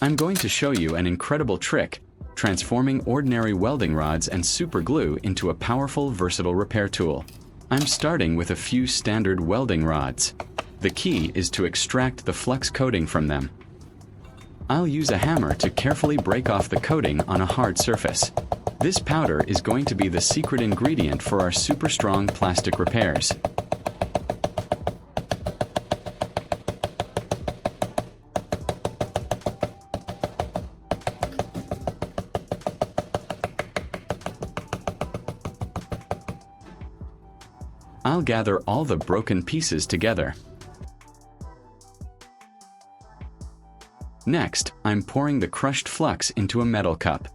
I'm going to show you an incredible trick, transforming ordinary welding rods and super glue into a powerful, versatile repair tool. I'm starting with a few standard welding rods. The key is to extract the flux coating from them. I'll use a hammer to carefully break off the coating on a hard surface. This powder is going to be the secret ingredient for our super strong plastic repairs. I'll gather all the broken pieces together. Next, I'm pouring the crushed flux into a metal cup.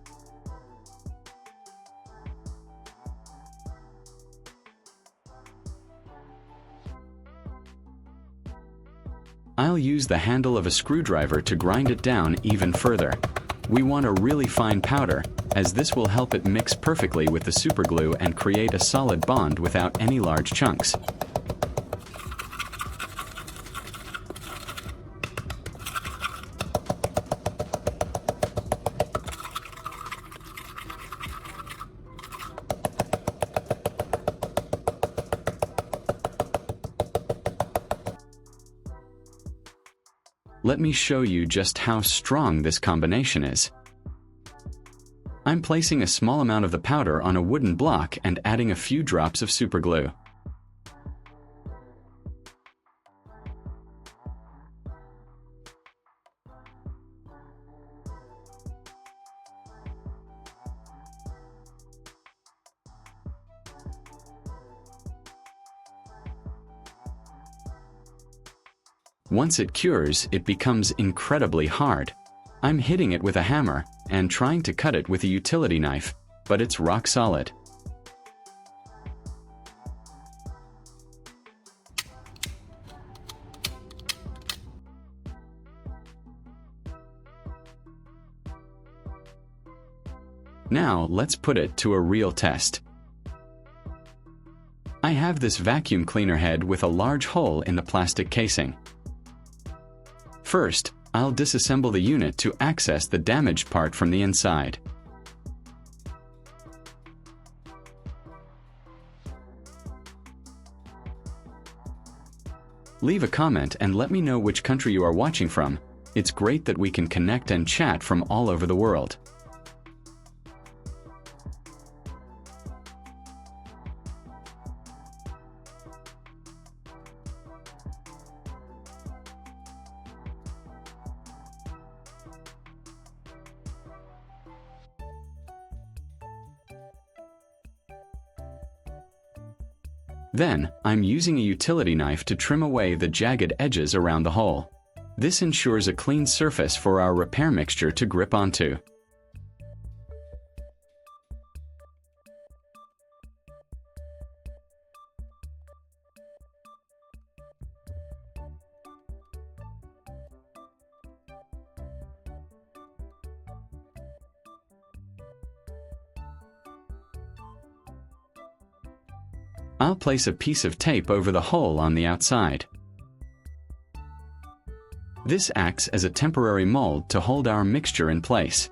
I'll use the handle of a screwdriver to grind it down even further. We want a really fine powder, as this will help it mix perfectly with the superglue and create a solid bond without any large chunks. Let me show you just how strong this combination is. I'm placing a small amount of the powder on a wooden block and adding a few drops of superglue. Once it cures, it becomes incredibly hard. I'm hitting it with a hammer and trying to cut it with a utility knife, but it's rock solid. Now let's put it to a real test. I have this vacuum cleaner head with a large hole in the plastic casing. First, I'll disassemble the unit to access the damaged part from the inside. Leave a comment and let me know which country you are watching from. It's great that we can connect and chat from all over the world. Then, I'm using a utility knife to trim away the jagged edges around the hole. This ensures a clean surface for our repair mixture to grip onto. I'll place a piece of tape over the hole on the outside. This acts as a temporary mold to hold our mixture in place.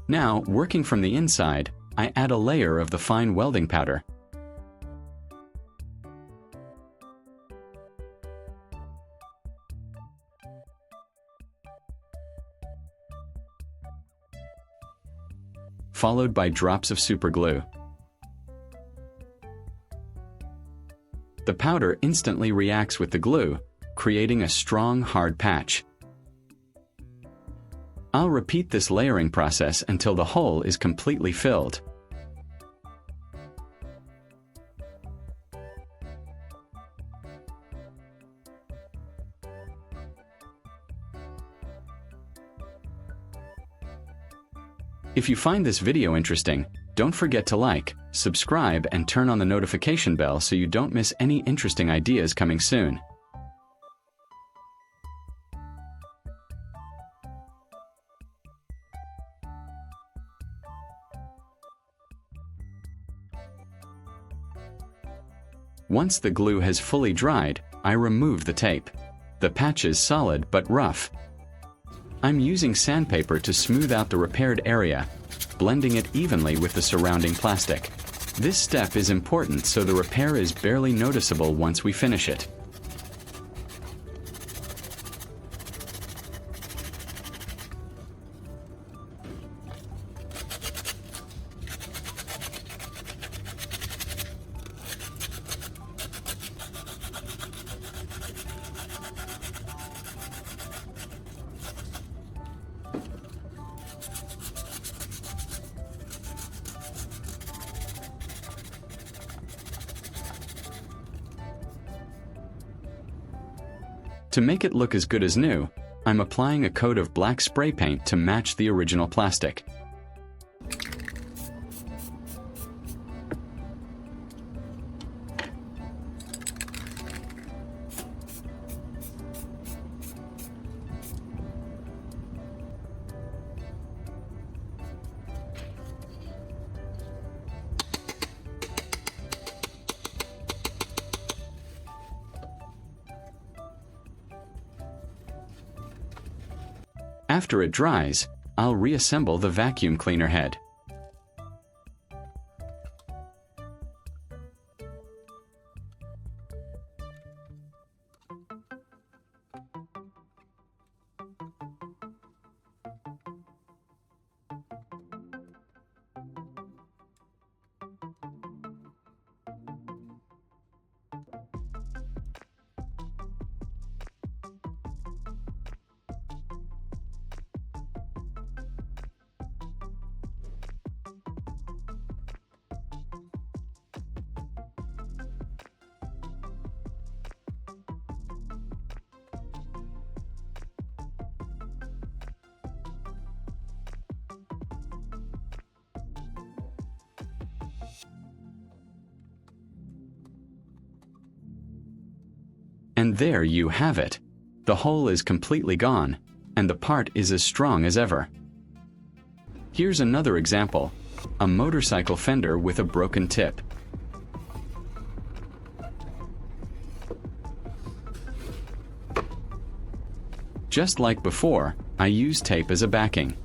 Now, working from the inside, I add a layer of the fine welding powder. Followed by drops of superglue. The powder instantly reacts with the glue, creating a strong, hard patch. I'll repeat this layering process until the hole is completely filled. If you find this video interesting, don't forget to like, subscribe, and turn on the notification bell so you don't miss any interesting ideas coming soon. Once the glue has fully dried, I remove the tape. The patch is solid but rough. I'm using sandpaper to smooth out the repaired area, blending it evenly with the surrounding plastic. This step is important so the repair is barely noticeable once we finish it. To make it look as good as new, I'm applying a coat of black spray paint to match the original plastic. After it dries, I'll reassemble the vacuum cleaner head. And there you have it. The hole is completely gone, and the part is as strong as ever. Here's another example, a motorcycle fender with a broken tip. Just like before, I use tape as a backing.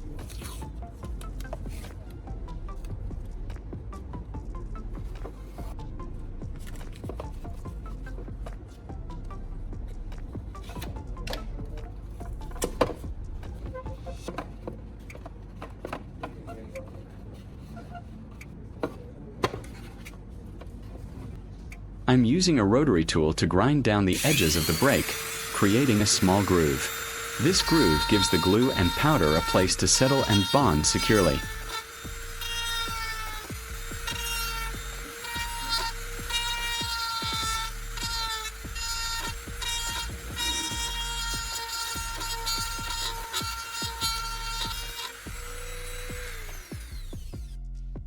I'm using a rotary tool to grind down the edges of the brake, creating a small groove. This groove gives the glue and powder a place to settle and bond securely.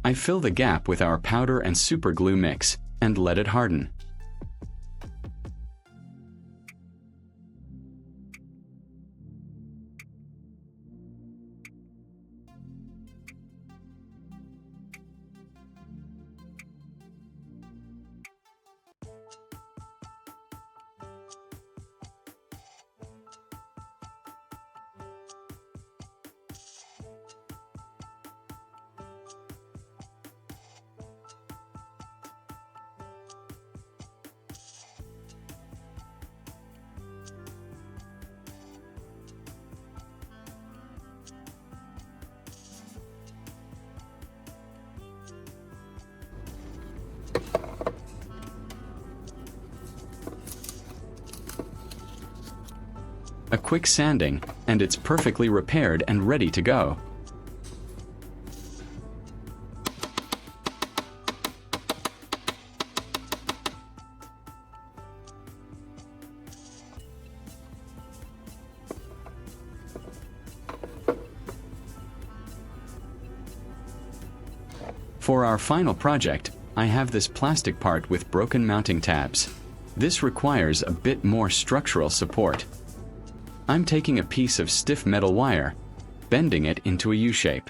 I fill the gap with our powder and super glue mix and let it harden. A quick sanding, and it's perfectly repaired and ready to go. For our final project, I have this plastic part with broken mounting tabs. This requires a bit more structural support. I'm taking a piece of stiff metal wire, bending it into a U-shape.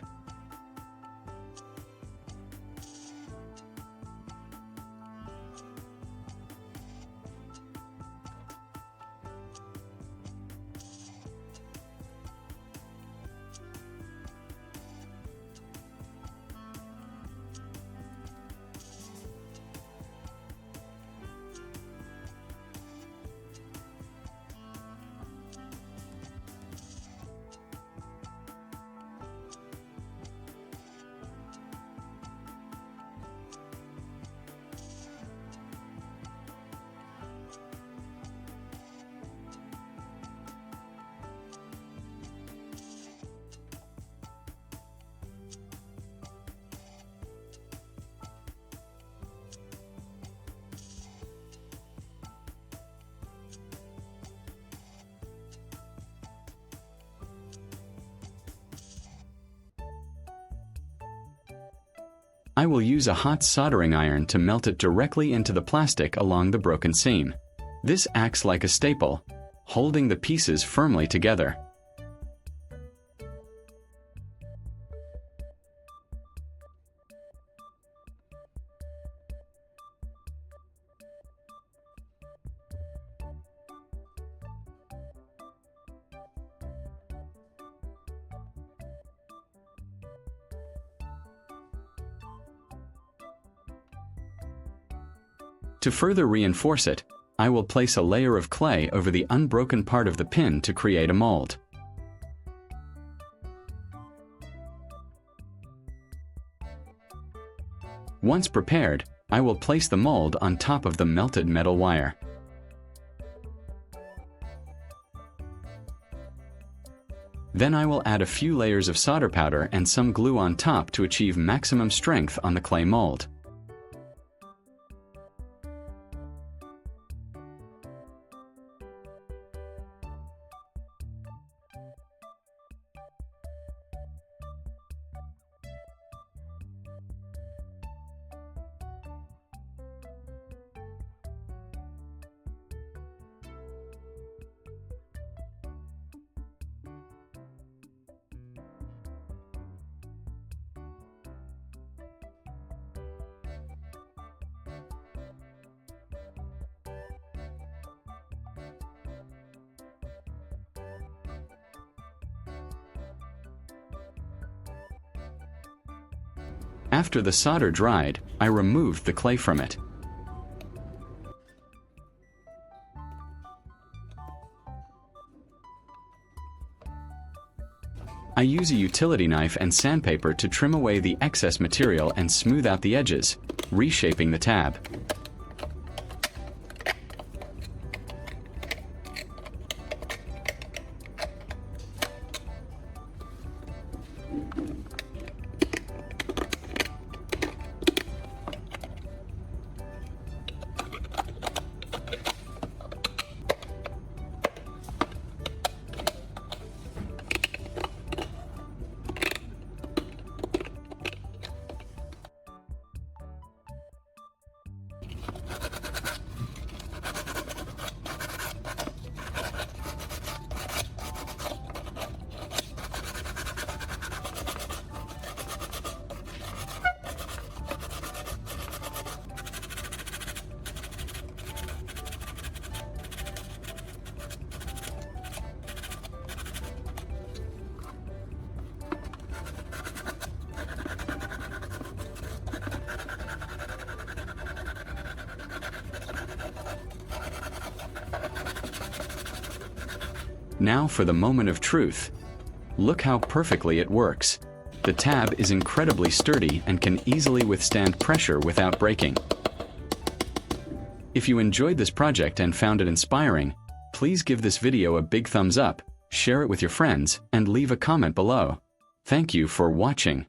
I will use a hot soldering iron to melt it directly into the plastic along the broken seam. This acts like a staple, holding the pieces firmly together. To further reinforce it, I will place a layer of clay over the unbroken part of the pin to create a mold. Once prepared, I will place the mold on top of the melted metal wire. Then I will add a few layers of solder powder and some glue on top to achieve maximum strength on the clay mold. After the solder dried, I removed the clay from it. I use a utility knife and sandpaper to trim away the excess material and smooth out the edges, reshaping the tab. Now for the moment of truth. Look how perfectly it works. The tab is incredibly sturdy and can easily withstand pressure without breaking. If you enjoyed this project and found it inspiring, please give this video a big thumbs up, share it with your friends, and leave a comment below. Thank you for watching.